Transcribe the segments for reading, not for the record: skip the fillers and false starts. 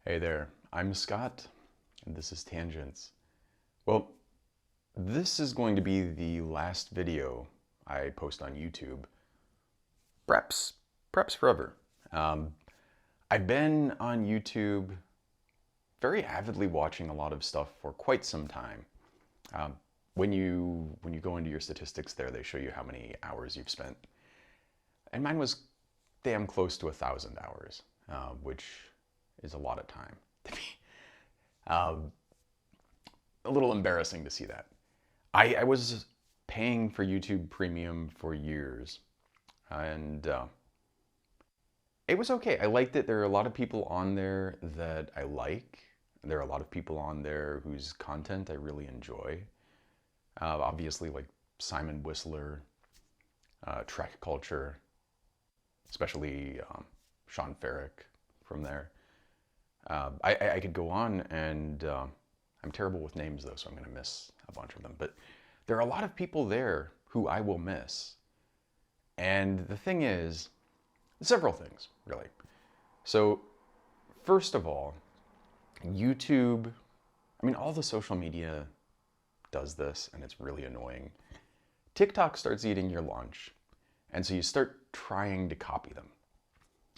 Hey there, I'm Scott, and this is Tangents. Well, this is going to be the last video I post on YouTube, perhaps forever. Um, I've been on YouTube very avidly watching a lot of stuff for quite some time. Um, when you go into your statistics there, they show you how many hours you've spent, and mine was damn close to 1,000 hours, which is a lot of time to me. Um, a little embarrassing to see that. I was paying for YouTube Premium for years, and it was okay. I liked it. There are a lot of people on there that I like. There are a lot of people on there whose content I really enjoy. Obviously, like Simon Whistler, Trek Culture, especially Sean Ferrick from there. I could go on, and I'm terrible with names though, so I'm going to miss a bunch of them. But there are a lot of people there who I will miss. And the thing is, several things, really. So, first of all, YouTube, I mean, all the social media does this, and it's really annoying. TikTok starts eating your lunch, and so you start trying to copy them.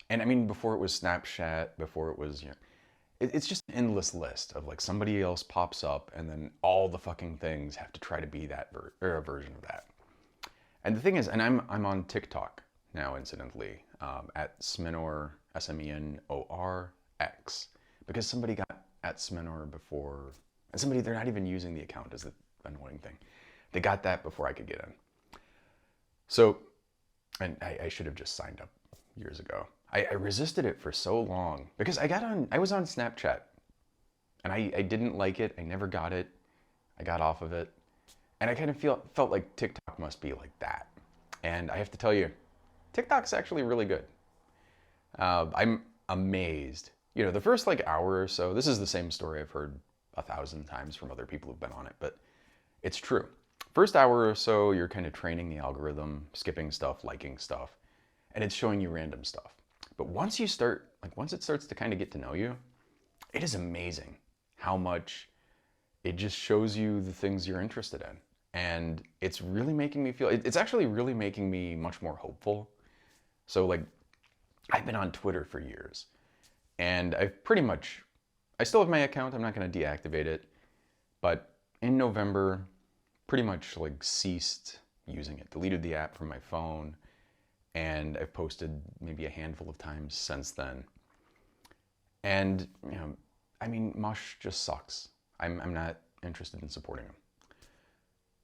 And I mean, before it was Snapchat, before it was, it's just an endless list of like somebody else pops up, and then all the fucking things have to try to be that or a version of that. And the thing is, and I'm on TikTok now, incidentally, at Smenor, SMENOR X, because somebody got at Smenor before, and somebody, they're not even using the account, is the annoying thing. They got that before I could get in. So, and I should have just signed up years ago. I resisted it for so long because I was on Snapchat, and I didn't like it. I never got it. I got off of it. And I kind of felt like TikTok must be like that. And I have to tell you, TikTok's actually really good. I'm amazed. You know, the first like hour or so, this is the same story I've heard 1,000 times from other people who've been on it, but it's true. First hour or so, you're kind of training the algorithm, skipping stuff, liking stuff, and it's showing you random stuff. But once it starts to kind of get to know you, it is amazing how much it just shows you the things you're interested in. And it's really making me feel, it's actually really making me much more hopeful. So like, I've been on Twitter for years, and I still have my account. I'm not going to deactivate it, but in November, pretty much like ceased using it, deleted the app from my phone, and I've posted maybe a handful of times since then. And, I mean, Mush just sucks. I'm not interested in supporting him.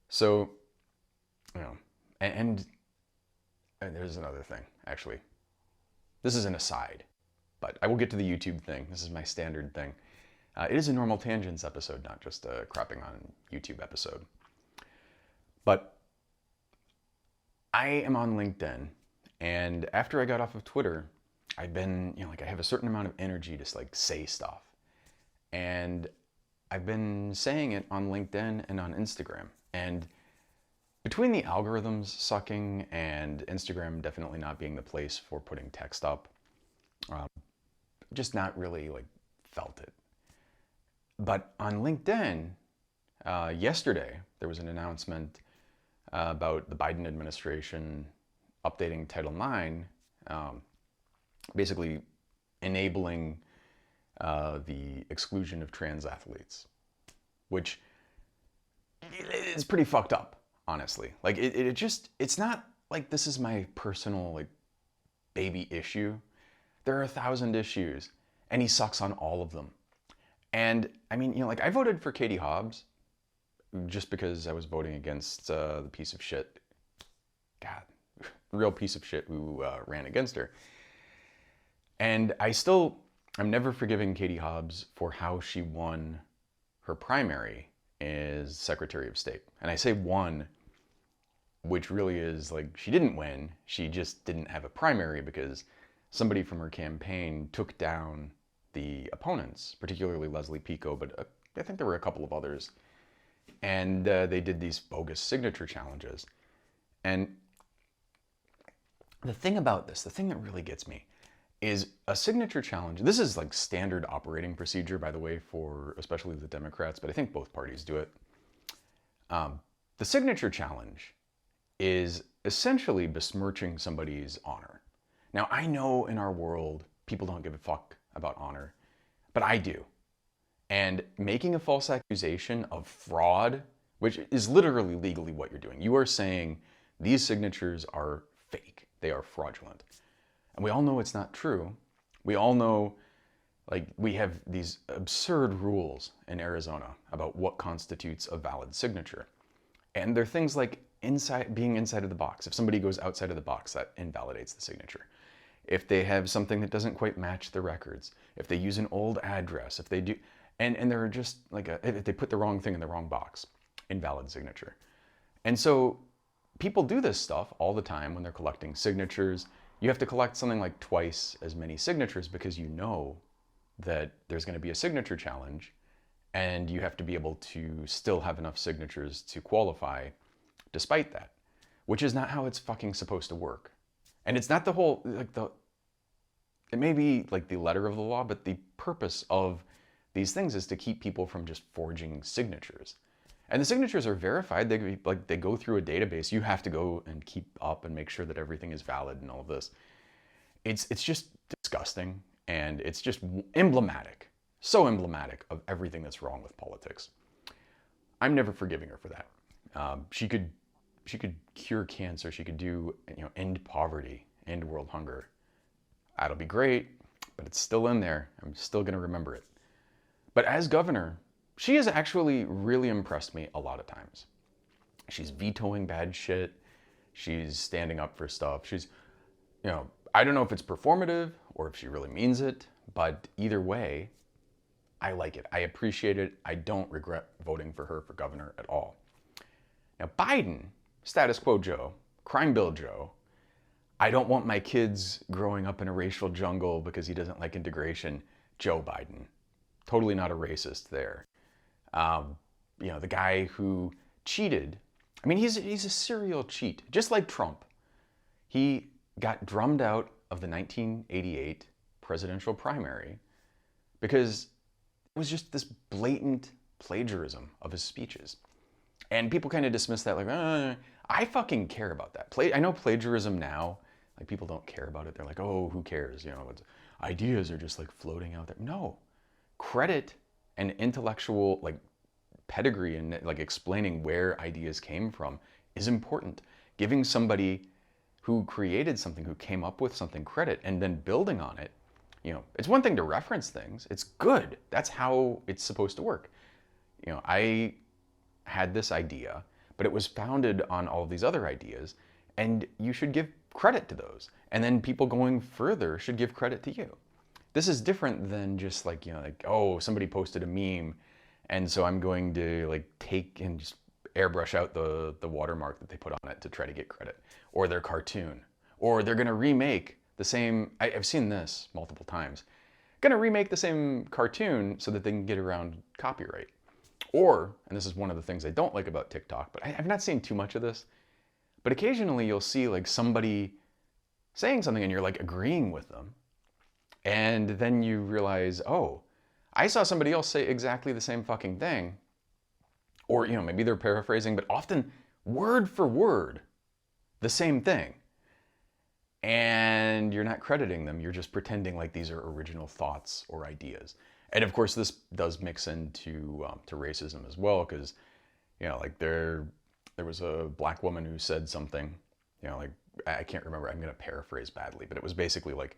So, and there's another thing, actually. This is an aside, but I will get to the YouTube thing. This is my standard thing. It is a normal Tangents episode, not just a crapping on YouTube episode. But I am on LinkedIn, and after I got off of Twitter, I've been, I have a certain amount of energy to like say stuff. And I've been saying it on LinkedIn and on Instagram. And between the algorithms sucking and Instagram definitely not being the place for putting text up, just not really like felt it. But on LinkedIn, yesterday, there was an announcement about the Biden administration updating Title IX, basically enabling the exclusion of trans athletes, which is pretty fucked up, honestly. Like, it's not like this is my personal, like, baby issue. There are 1,000 issues, and he sucks on all of them. And, I mean, like, I voted for Katie Hobbs just because I was voting against the piece of shit, God, real piece of shit who ran against her. And I'm never forgiving Katie Hobbs for how she won her primary as Secretary of State. And I say won, which really is like, she didn't win, she just didn't have a primary because somebody from her campaign took down the opponents, particularly Leslie Pico, but I think there were a couple of others. And they did these bogus signature challenges. And the thing about this, the thing that really gets me, is a signature challenge. This is like standard operating procedure, by the way, for especially the Democrats, but I think both parties do it. The signature challenge is essentially besmirching somebody's honor. Now, I know in our world, people don't give a fuck about honor, but I do. And making a false accusation of fraud, which is literally legally what you're doing, you are saying these signatures are fake, they are fraudulent. And we all know it's not true. We all know, like, we have these absurd rules in Arizona about what constitutes a valid signature. And they're things like being inside of the box. If somebody goes outside of the box, that invalidates the signature. If they have something that doesn't quite match the records, if they use an old address, if they do, and they're just like, if they put the wrong thing in the wrong box, invalid signature. And so people do this stuff all the time when they're collecting signatures. You have to collect something like twice as many signatures because you know that there's going to be a signature challenge, and you have to be able to still have enough signatures to qualify despite that, which is not how it's fucking supposed to work. And it's not the whole, like, it may be like the letter of the law, but the purpose of these things is to keep people from just forging signatures. And the signatures are verified. They go through a database. You have to go and keep up and make sure that everything is valid and all of this. It's just disgusting, and it's just emblematic, so emblematic of everything that's wrong with politics. I'm never forgiving her for that. She could cure cancer. She could do, end poverty, end world hunger. That'll be great, but it's still in there. I'm still going to remember it. But as governor, she has actually really impressed me a lot of times. She's vetoing bad shit. She's standing up for stuff. She's, I don't know if it's performative or if she really means it, but either way, I like it. I appreciate it. I don't regret voting for her for governor at all. Now, Biden, status quo Joe, crime bill Joe, I don't want my kids growing up in a racial jungle because he doesn't like integration, Joe Biden. Totally not a racist there. The guy who cheated. I mean, he's a serial cheat, just like Trump. He got drummed out of the 1988 presidential primary because it was just this blatant plagiarism of his speeches. And people kind of dismiss that like, I fucking care about that. I know plagiarism now, like, people don't care about it. They're like, oh, who cares? Ideas are just like floating out there. No, credit and intellectual like pedigree and like explaining where ideas came from is important. Giving somebody who created something, who came up with something, credit, and then building on it, it's one thing to reference things. It's good. That's how it's supposed to work. I had this idea, but it was founded on all of these other ideas, and you should give credit to those. And then people going further should give credit to you. This is different than just like, oh, somebody posted a meme, and so I'm going to like take and just airbrush out the watermark that they put on it to try to get credit, or their cartoon, or they're going to remake the same. I've seen this multiple times. Going to remake the same cartoon so that they can get around copyright. Or, and this is one of the things I don't like about TikTok, but I've not seen too much of this, but occasionally you'll see like somebody saying something and you're like agreeing with them. And then you realize, oh, I saw somebody else say exactly the same fucking thing. Or, maybe they're paraphrasing, but often word for word, the same thing. And you're not crediting them. You're just pretending like these are original thoughts or ideas. And of course, this does mix into to racism as well, because, like there was a black woman who said something, like, I can't remember, I'm going to paraphrase badly, but it was basically like,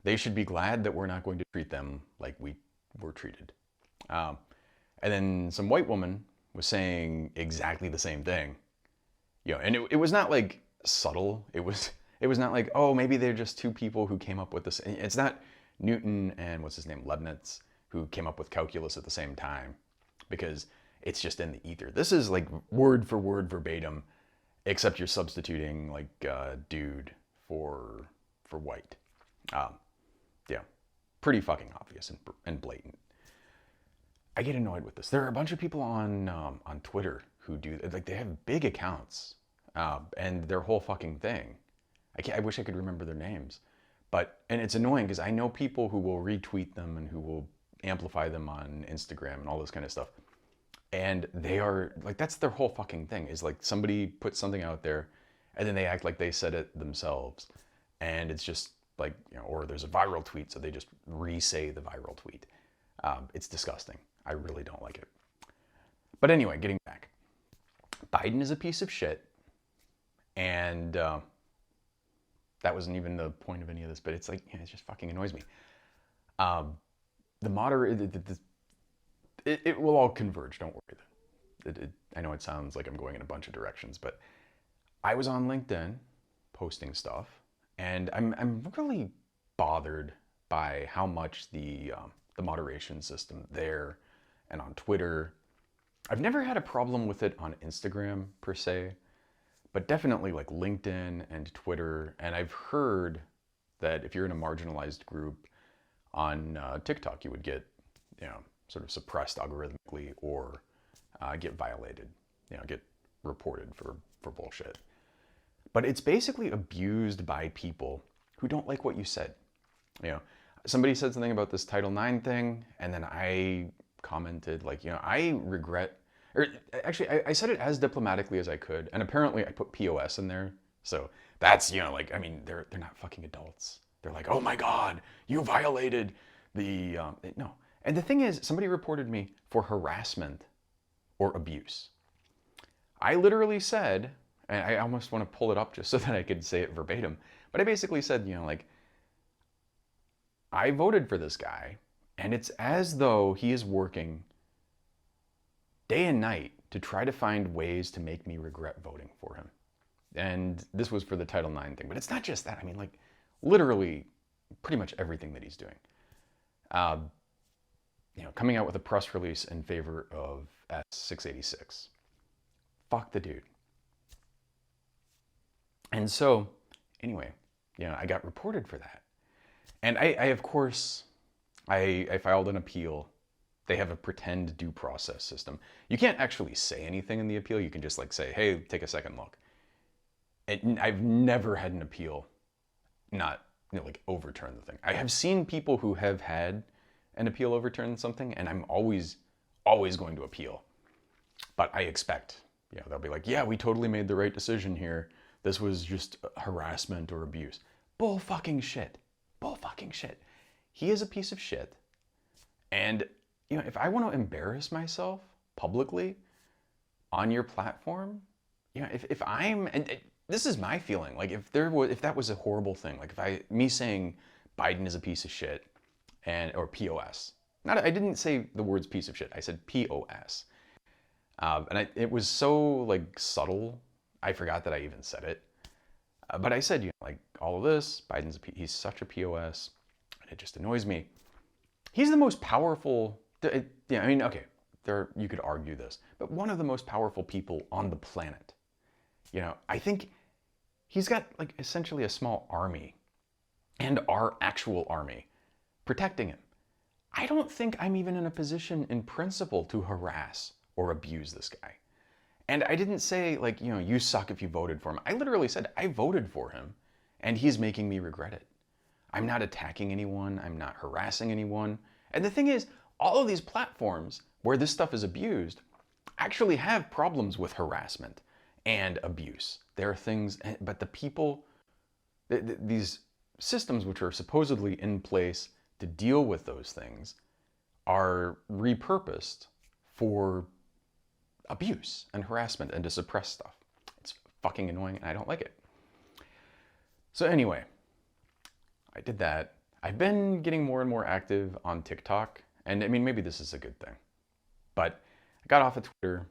they should be glad that we're not going to treat them like we were treated. And then some white woman was saying exactly the same thing, and it was not like subtle. It was not like, oh, maybe they're just two people who came up with this. It's not Newton and what's his name, Leibniz, who came up with calculus at the same time, because it's just in the ether. This is like word for word verbatim, except you're substituting like dude for white. Yeah, pretty fucking obvious and blatant. I get annoyed with this. There are a bunch of people on Twitter who do, like, they have big accounts, and their whole fucking thing. I wish I could remember their names, And it's annoying because I know people who will retweet them and who will amplify them on Instagram and all this kind of stuff. And they are like, that's their whole fucking thing, is like somebody puts something out there and then they act like they said it themselves. And it's just like, or there's a viral tweet, so they just re-say the viral tweet. It's disgusting. I really don't like it. But anyway, getting back. Biden is a piece of shit. And that wasn't even the point of any of this, but it's like, it just fucking annoys me. The moderator, it will all converge, don't worry. I know it sounds like I'm going in a bunch of directions, but I was on LinkedIn posting stuff, and I'm really bothered by how much the moderation system there and on Twitter. I've never had a problem with it on Instagram per se, but definitely like LinkedIn and Twitter. And I've heard that if you're in a marginalized group on TikTok, you would get, sort of suppressed algorithmically, or get violated, get reported for bullshit. But it's basically abused by people who don't like what you said. Somebody said something about this Title IX thing, and then I commented like, I regret, or actually I said it as diplomatically as I could, and apparently I put POS in there. So that's, like, I mean, they're not fucking adults. They're like, oh my God, you violated the, no. And the thing is, somebody reported me for harassment or abuse. I literally said, and I almost want to pull it up just so that I could say it verbatim, but I basically said, like, I voted for this guy, and it's as though he is working day and night to try to find ways to make me regret voting for him. And this was for the Title IX thing, but it's not just that. I mean, like, literally pretty much everything that he's doing. Coming out with a press release in favor of S-686. Fuck the dude. And so, anyway, I got reported for that. And I of course, I filed an appeal. They have a pretend due process system. You can't actually say anything in the appeal. You can just like say, hey, take a second look. I've never had an appeal not like overturn the thing. I have seen people who have had an appeal overturn something, and I'm always going to appeal. But I expect, they'll be like, yeah, we totally made the right decision here. This was just harassment or abuse. Bull fucking shit. Bull fucking shit. He is a piece of shit. And, if I want to embarrass myself publicly on your platform, if I'm, and this is my feeling, like if that was a horrible thing, like me saying Biden is a piece of shit, or POS. I didn't say the words piece of shit. I said POS. It was so like subtle. I forgot that I even said it. But I said, like all of this, he's such a POS, and it just annoys me. He's the most powerful. I mean, okay, you could argue this, but one of the most powerful people on the planet. I think he's got like essentially a small army, and our actual army, protecting him. I don't think I'm even in a position in principle to harass or abuse this guy. And I didn't say like, you suck if you voted for him. I literally said I voted for him, and he's making me regret it. I'm not attacking anyone. I'm not harassing anyone. And the thing is, all of these platforms where this stuff is abused actually have problems with harassment and abuse. There are things, but the people, these systems which are supposedly in place to deal with those things are repurposed for abuse and harassment and to suppress stuff. It's fucking annoying, and I don't like it. So anyway, I did that. I've been getting more and more active on TikTok, and I mean, maybe this is a good thing, but I got off of Twitter.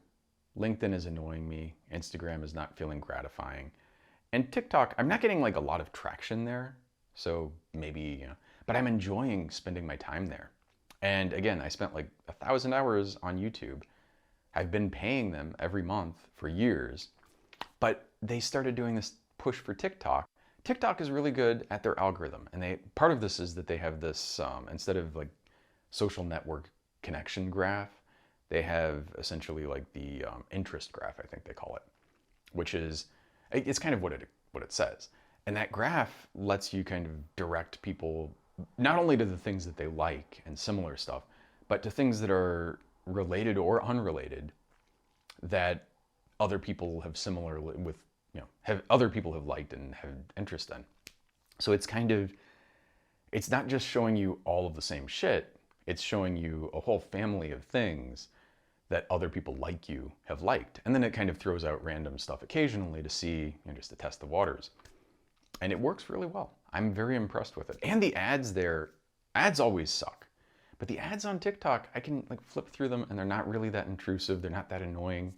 LinkedIn is annoying me. Instagram is not feeling gratifying. And TikTok, I'm not getting like a lot of traction there. So maybe, but I'm enjoying spending my time there. And again, I spent like 1,000 hours on YouTube. I've been paying them every month for years, but they started doing this push for TikTok. TikTok is really good at their algorithm. And part of this is that they have this, instead of like social network connection graph, they have essentially like the interest graph, I think they call it, which is, it's kind of what it says. And that graph lets you kind of direct people not only to the things that they like and similar stuff, but to things that are related or unrelated that other people have similar with, have other people have liked and have interest in. So it's kind of, it's not just showing you all of the same shit, it's showing you a whole family of things that other people like you have liked. And then it kind of throws out random stuff occasionally to see, just to test the waters. And it works really well. I'm very impressed with it. And the ads there, ads always suck. But the ads on TikTok, I can like flip through them and they're not really that intrusive. They're not that annoying.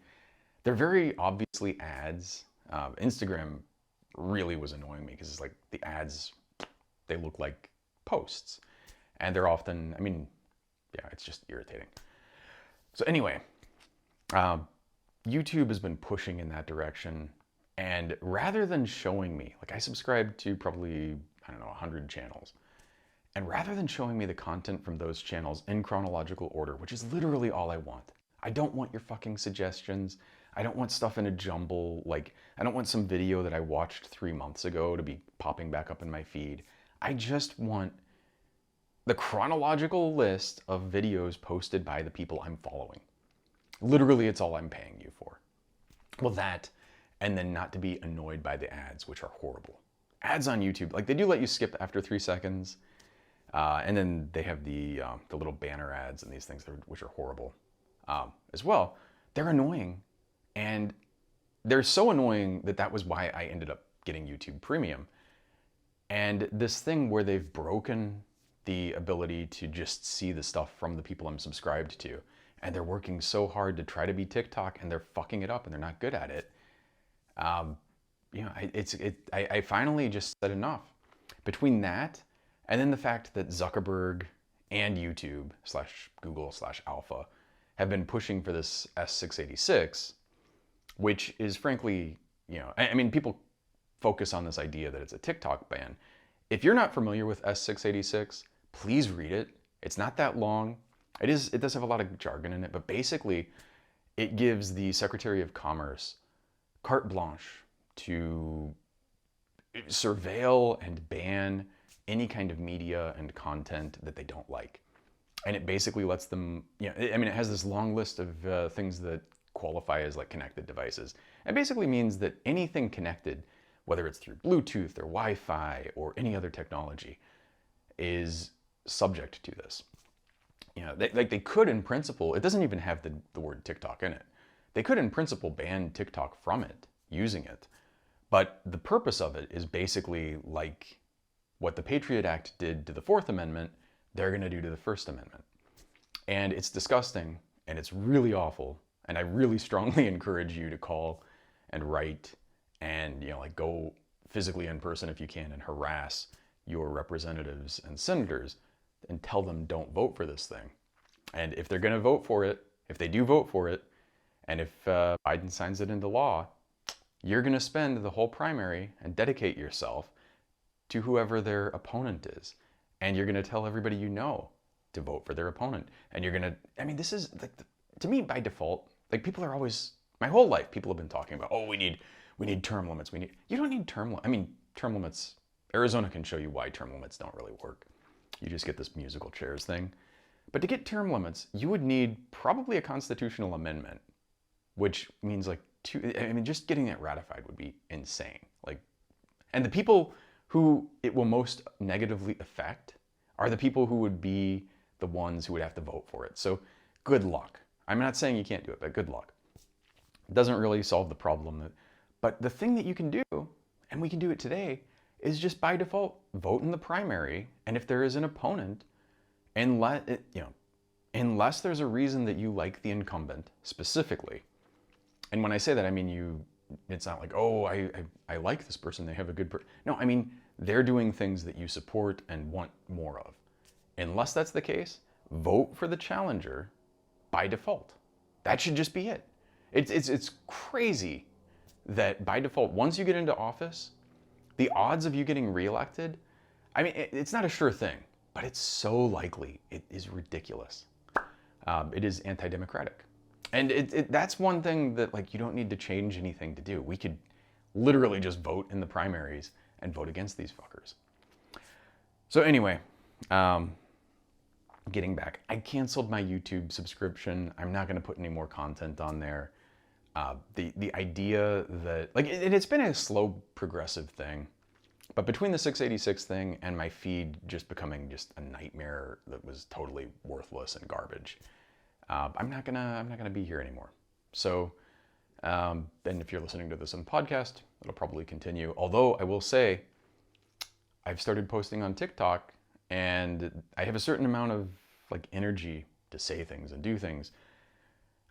They're very obviously ads. Instagram really was annoying me because it's like the ads, they look like posts. And they're often, yeah, it's just irritating. So anyway, YouTube has been pushing in that direction. And rather than showing me, like I subscribe to probably, 100 channels. And rather than showing me the content from those channels in chronological order, which is literally all I want. I don't want your fucking suggestions. I don't want stuff in a jumble. Like, I don't want some video that I watched 3 months ago to be popping back up in my feed. I just want the chronological list of videos posted by the people I'm following. Literally, it's all I'm paying you for. Well, that, and then not to be annoyed by the ads, which are horrible. Ads on YouTube, like they do let you skip after 3 seconds. And then they have the little banner ads and these things which are horrible as well. They're annoying, and they're so annoying that was why I ended up getting YouTube Premium. And this thing where they've broken the ability to just see the stuff from the people I'm subscribed to, and they're working so hard to try to be TikTok, and they're fucking it up, and they're not good at it. I finally just said enough. Between that and then the fact that Zuckerberg and YouTube /Google/Alpha have been pushing for this S686, which is frankly, people focus on this idea that it's a TikTok ban. If you're not familiar with S686, please read it. It's not that long. It does have a lot of jargon in it, but basically it gives the Secretary of Commerce carte blanche to surveil and ban any kind of media and content that they don't like. And it basically lets them, it has this long list of things that qualify as like connected devices. It basically means that anything connected, whether it's through Bluetooth or Wi-Fi or any other technology, is subject to this. They could in principle, it doesn't even have the word TikTok in it. They could in principle ban TikTok from it, using it. But the purpose of it is basically like what the Patriot Act did to the Fourth Amendment, they're going to do to the First Amendment. And it's disgusting, and it's really awful, and I really strongly encourage you to call and write and, go physically in person if you can and harass your representatives and senators and tell them don't vote for this thing. And if they're going to vote for it, if they do vote for it, and if Biden signs it into law, you're going to spend the whole primary and dedicate yourself to whoever their opponent is. And you're going to tell everybody you know to vote for their opponent. And you're going to, this is, like, to me, by default, like people are always, my whole life, people have been talking about, oh, we need term limits. You don't need term limits, Arizona can show you why term limits don't really work. You just get this musical chairs thing. But to get term limits, you would need probably a constitutional amendment, which means like just getting it ratified would be insane. And the people who it will most negatively affect are the people who would be the ones who would have to vote for it. So good luck. I'm not saying you can't do it, but good luck. It doesn't really solve the problem. But the thing that you can do, and we can do it today, is just by default, vote in the primary. And if there is an opponent, unless there's a reason that you like the incumbent specifically. And when I say that, it's not like, oh, I like this person, they have a good no, they're doing things that you support and want more of. Unless that's the case, vote for the challenger by default. That should just be it. It's crazy that by default, once you get into office, the odds of you getting reelected, it's not a sure thing, but it's so likely. It is ridiculous. It is anti-democratic. And that's one thing that you don't need to change anything to do. We could literally just vote in the primaries and vote against these fuckers. So anyway, getting back, I canceled my YouTube subscription. I'm not going to put any more content on there. The idea that, like, it's been a slow progressive thing, but between the 686 thing and my feed just becoming just a nightmare that was totally worthless and garbage, I'm not gonna be here anymore. So, then if you're listening to this on podcast, it'll probably continue. Although I will say, I've started posting on TikTok, and I have a certain amount of like energy to say things and do things.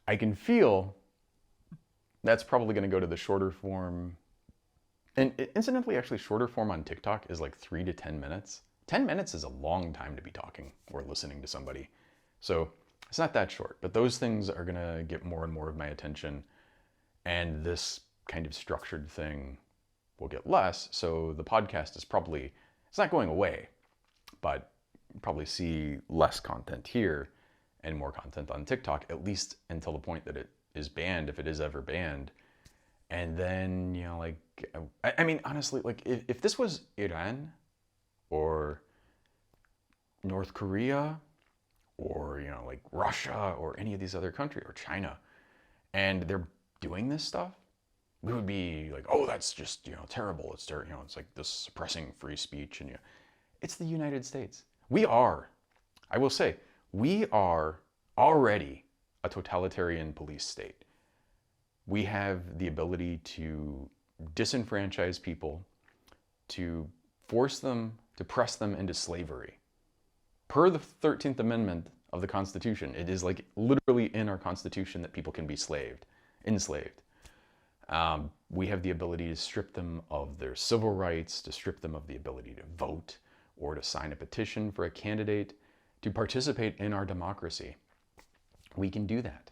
I can feel that's probably going to go to the shorter form. And incidentally, actually, shorter form on TikTok is like 3 to 10 minutes. 10 minutes is a long time to be talking or listening to somebody. So it's not that short, but those things are going to get more and more of my attention. And this kind of structured thing will get less. So the podcast is probably, it's not going away, but you'll probably see less content here and more content on TikTok, at least until the point that it is banned, if it is ever banned. And then, you know, like, I mean, honestly, like, if this was Iran or North Korea or, you know, like Russia or any of these other countries, or China, and they're doing this stuff, we would be like, oh, that's just, you know, terrible. It's terrible. You know, it's like this suppressing free speech. And, you know, it's the United States. We are, I will say, we are already a totalitarian police state. We have the ability to disenfranchise people, to force them, to press them into slavery. Per the 13th Amendment of the Constitution, it is like literally in our Constitution that people can be enslaved. We have the ability to strip them of their civil rights, to strip them of the ability to vote, or to sign a petition for a candidate, to participate in our democracy. We can do that.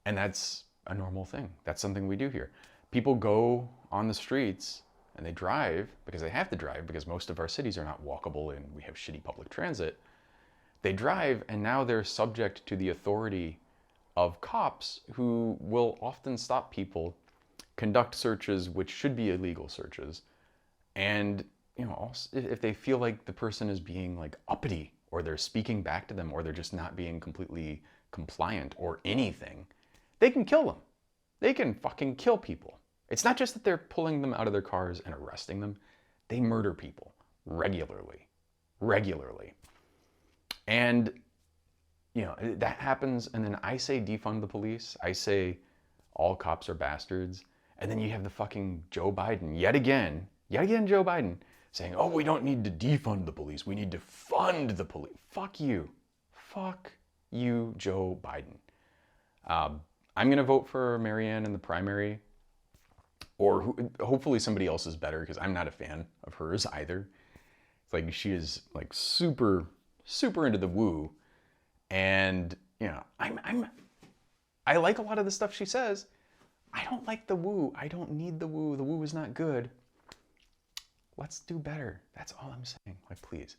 And that's a normal thing. That's something we do here. People go on the streets and they drive because they have to drive, because most of our cities are not walkable and we have shitty public transit. They drive, and now they're subject to the authority of cops who will often stop people, conduct searches which should be illegal searches, and, you know, also, if they feel like the person is being like uppity, or they're speaking back to them, or they're just not being completely compliant or anything, they can kill them. They can fucking kill people. It's not just that they're pulling them out of their cars and arresting them. They murder people regularly. And, you know, that happens, and then I say defund the police. I say all cops are bastards. And then you have the fucking Joe Biden, yet again Joe Biden, saying, oh, we don't need to defund the police. We need to fund the police. Fuck you, Joe Biden. I'm going to vote for Marianne in the primary, or hopefully somebody else is better, because I'm not a fan of hers either. It's like she is like super into the woo, and, you know, I like a lot of the stuff she says. I don't like the woo. I don't need the woo. The woo is not good. Let's do better. That's all I'm saying. Like, please,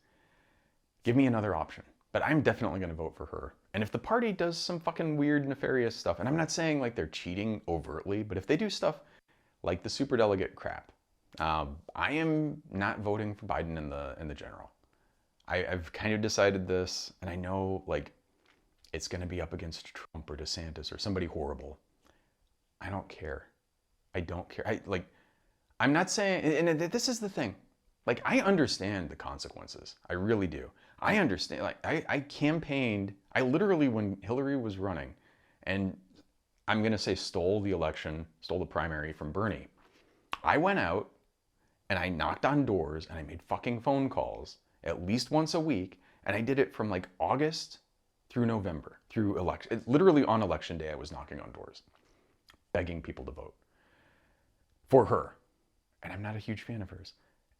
give me another option. But I'm definitely going to vote for her. And if the party does some fucking weird, nefarious stuff, and I'm not saying like they're cheating overtly, but if they do stuff like the superdelegate crap, I am not voting for Biden in the general. I've kind of decided this, and I know like it's going to be up against Trump or DeSantis or somebody horrible. I don't care. I don't care. I'm not saying, and this is the thing. Like, I understand the consequences. I really do. I understand. Like, I campaigned, I literally, when Hillary was running, and I'm going to say stole the primary from Bernie. I went out and I knocked on doors and I made fucking phone calls at least once a week. And I did it from like August through November, through election. Literally on election day, I was knocking on doors, begging people to vote for her. And I'm not a huge fan of hers.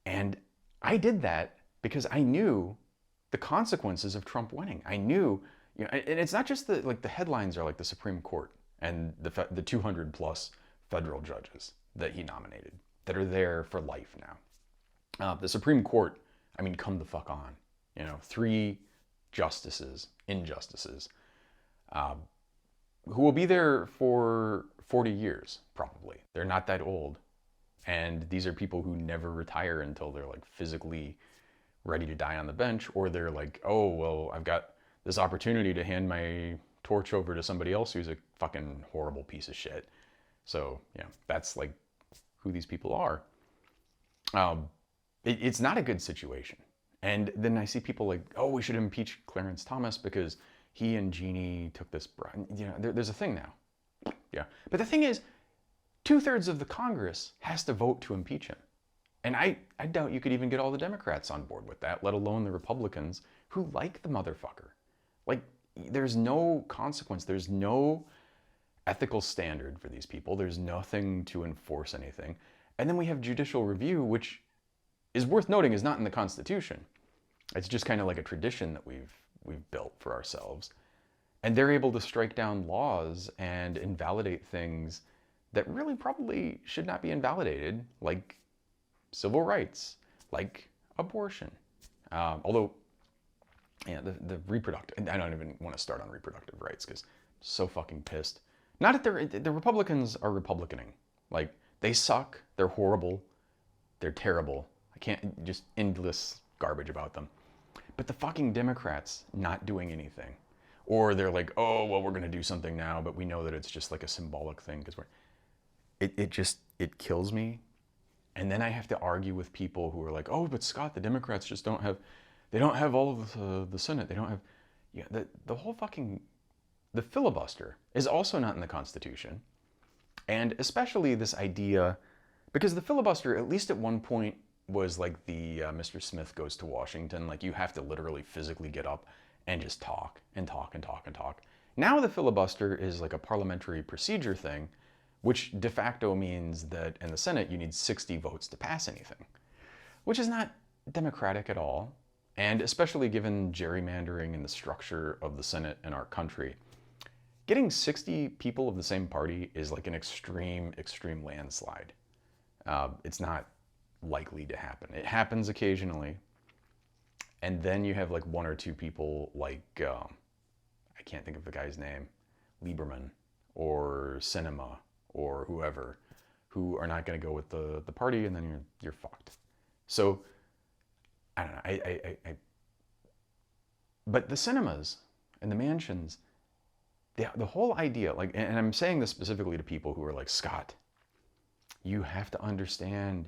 And I did that because I knew the consequences of Trump winning. I knew, you know, and it's not just the headlines are like the Supreme Court and the 200 plus federal judges that he nominated that are there for life now. The Supreme Court, I mean, come the fuck on. You know, 3 injustices, who will be there for 40 years, probably. They're not that old. And these are people who never retire until they're like physically ready to die on the bench, or they're like, oh, well, I've got this opportunity to hand my torch over to somebody else who's a fucking horrible piece of shit. So, yeah, that's like who these people are. It's not a good situation. And then I see people like, oh, we should impeach Clarence Thomas because he and Jeannie took this bribe. You know, there's a thing now. Yeah. But the thing is, 2/3 of the Congress has to vote to impeach him. And I doubt you could even get all the Democrats on board with that, let alone the Republicans who like the motherfucker. Like, there's no consequence. There's no ethical standard for these people. There's nothing to enforce anything. And then we have judicial review, which is worth noting is not in the Constitution. It's just kind of like a tradition that we've built for ourselves. And they're able to strike down laws and invalidate things that really probably should not be invalidated, like civil rights, like abortion. Although, yeah, the reproductive, I don't even want to start on reproductive rights because I'm so fucking pissed. Not that the Republicans are Republicaning. Like, they suck, they're horrible, they're terrible. I can't, just endless garbage about them. But the fucking Democrats not doing anything. Or they're like, oh, well, we're going to do something now, but we know that it's just like a symbolic thing because it kills me. And then I have to argue with people who are like, oh, but Scott, the Democrats just don't have all of the Senate. They don't have, yeah, the whole fucking, the filibuster is also not in the Constitution. And especially this idea, because the filibuster, at least at one point, was like the Mr. Smith Goes to Washington. Like, you have to literally physically get up and just talk and talk and talk and talk. Now the filibuster is like a parliamentary procedure thing, which de facto means that in the Senate you need 60 votes to pass anything, which is not democratic at all. And especially given gerrymandering and the structure of the Senate in our country, getting 60 people of the same party is like an extreme, extreme landslide. It's not likely to happen. It happens occasionally. And then you have like one or two people like, I can't think of the guy's name, Lieberman or Sinema or whoever, who are not going to go with the party, and then you're fucked. So, I don't know. But the cinemas and the mansions, the whole idea, like, and I'm saying this specifically to people who are like, Scott, you have to understand,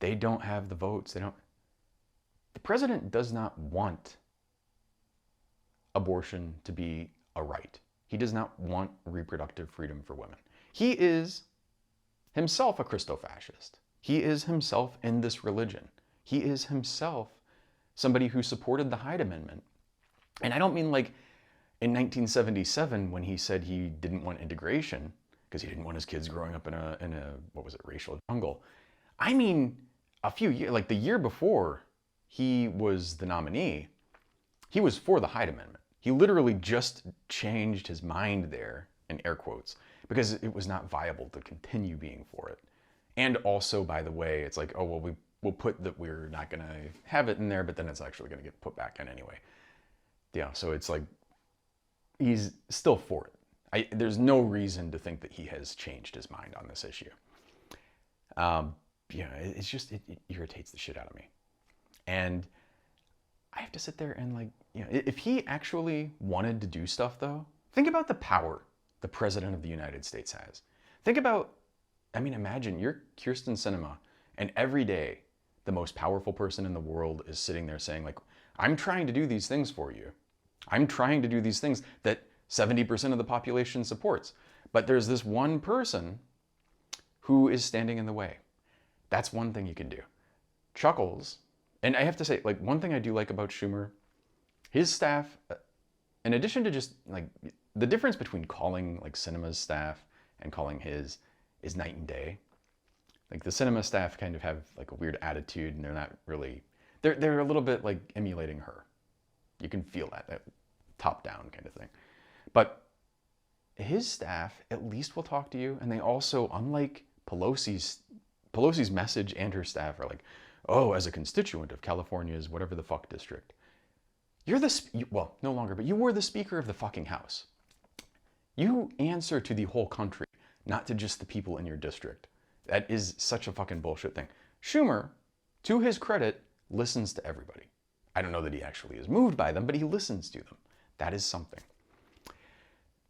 they don't have the votes. The president does not want abortion to be a right. He does not want reproductive freedom for women. He is himself a Christo-fascist. He is himself in this religion. He is himself somebody who supported the Hyde Amendment. And I don't mean like in 1977 when he said he didn't want integration because he didn't want his kids growing up in a what was it, racial jungle. I mean a few years, like the year before he was the nominee, he was for the Hyde Amendment. He literally just changed his mind there, in air quotes, because it was not viable to continue being for it. And also, by the way, it's like, oh, well, we'll put that we're not going to have it in there, but then it's actually going to get put back in anyway. Yeah, so it's like, he's still for it. There's no reason to think that he has changed his mind on this issue. Yeah, it's just, it irritates the shit out of me. And I have to sit there and like, you know, if he actually wanted to do stuff though, think about the power the President of the United States has. Think about, I mean, imagine you're Kirsten Sinema and every day the most powerful person in the world is sitting there saying like, I'm trying to do these things for you. I'm trying to do these things that 70% of the population supports. But there's this one person who is standing in the way. That's one thing you can do. Chuckles. And I have to say, like, one thing I do like about Schumer, his staff, in addition to just like the difference between calling like Sinema's staff and calling his is night and day. Like the Sinema staff kind of have like a weird attitude and they're not really, they're a little bit like emulating her. You can feel that top down kind of thing. But his staff at least will talk to you, and they also, unlike Pelosi's message and her staff are like, oh, as a constituent of California's whatever the fuck district, you're well, no longer, but you were the Speaker of the fucking House. You answer to the whole country, not to just the people in your district. That is such a fucking bullshit thing. Schumer, to his credit, listens to everybody. I don't know that he actually is moved by them, but he listens to them. That is something.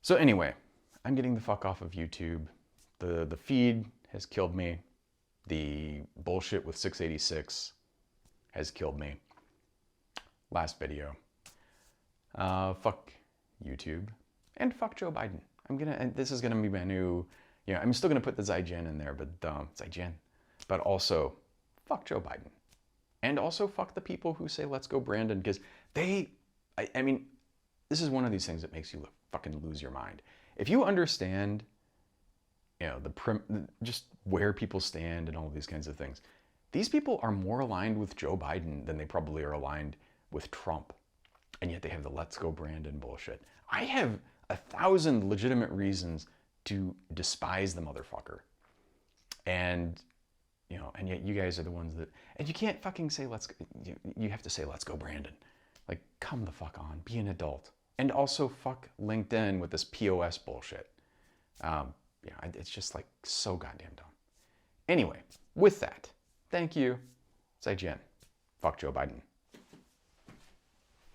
So anyway, I'm getting the fuck off of YouTube. The feed has killed me. The bullshit with 686 has killed me. Last video. Fuck YouTube. And fuck Joe Biden. And this is gonna be my new, I'm still gonna put the Zygen in there, but Zygen. But also, fuck Joe Biden. And also fuck the people who say, let's go Brandon, because I mean, this is one of these things that makes you fucking lose your mind. If you understand, just where people stand and all of these kinds of things, these people are more aligned with Joe Biden than they probably are aligned with Trump. And yet they have the let's go Brandon bullshit. I have 1,000 legitimate reasons to despise the motherfucker. And yet you guys are the ones that, and you can't fucking say you have to say let's go Brandon. Like, come the fuck on, be an adult. And also fuck LinkedIn with this POS bullshit. It's just like so goddamn dumb. Anyway, with that, thank you. Zygen. Fuck Joe Biden.